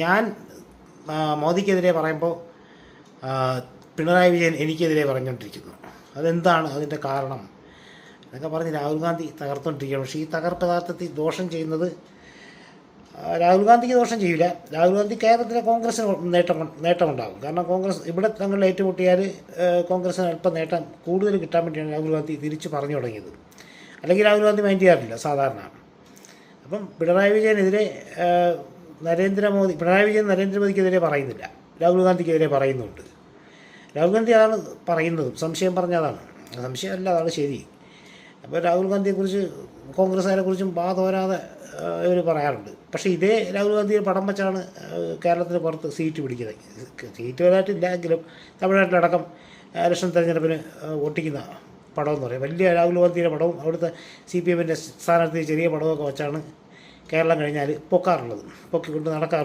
ഞാൻ മോദിക്കെതിരെ പറയുമ്പോൾ പിണറായി വിജയൻ എനിക്കെതിരെ പറഞ്ഞുകൊണ്ടിരിക്കുന്നു. അതെന്താണ് അതിൻ്റെ കാരണം എന്നൊക്കെ പറഞ്ഞ് രാഹുൽ ഗാന്ധി തകർത്തുകൊണ്ടിരിക്കുകയാണ്. പക്ഷേ ഈ തകർപ്പ് യഥാർത്ഥത്തിൽ ദോഷം ചെയ്യുന്നത് രാഹുൽ ഗാന്ധിക്ക് ദോഷം ചെയ്യില്ല. രാഹുൽ ഗാന്ധി കേരളത്തിലെ കോൺഗ്രസ്സിന് നേട്ടമുണ്ടാകും. കാരണം കോൺഗ്രസ് ഇവിടെ തങ്ങൾ ഏറ്റുമുട്ടിയാൽ കോൺഗ്രസ്സിന് അല്പം നേട്ടം കൂടുതൽ കിട്ടാൻ വേണ്ടിയാണ് രാഹുൽ ഗാന്ധി തിരിച്ച് പറഞ്ഞു തുടങ്ങിയത്. അല്ലെങ്കിൽ രാഹുൽ ഗാന്ധി മൈൻഡ് ചെയ്യാറില്ല സാധാരണ. അപ്പം പിണറായി വിജയനെതിരെ പിണറായി വിജയൻ നരേന്ദ്രമോദിക്കെതിരെ പറയുന്നില്ല, രാഹുൽ ഗാന്ധിക്കെതിരെ പറയുന്നുണ്ട്. രാഹുൽ ഗാന്ധി അതാണ് പറയുന്നതും, സംശയം പറഞ്ഞതാണ്. സംശയമല്ല, അതാണ് ശരി. അപ്പോൾ രാഹുൽ ഗാന്ധിയെക്കുറിച്ച് കോൺഗ്രസ്സുകാരെക്കുറിച്ചും തോരാതെ ഇവർ പറയാറുണ്ട്. പക്ഷേ ഇതേ രാഹുൽ ഗാന്ധിയെ പടം വെച്ചാണ് കേരളത്തിന് പുറത്ത് സീറ്റ് പിടിക്കുന്നത്. സീറ്റ് വരായിട്ടില്ല എങ്കിലും തമിഴ്നാട്ടിലടക്കം ഇലക്ഷൻ തെരഞ്ഞെടുപ്പിന് ഒട്ടിക്കുന്ന പടമെന്ന് പറയും. വലിയ രാഹുൽ ഗാന്ധിയുടെ പടവും അവിടുത്തെ CPM സ്ഥാനാർത്ഥി ചെറിയ പടമൊക്കെ വെച്ചാണ് കേരളം കഴിഞ്ഞാൽ പൊക്കിക്കൊണ്ട് നടക്കാറുള്ളത്.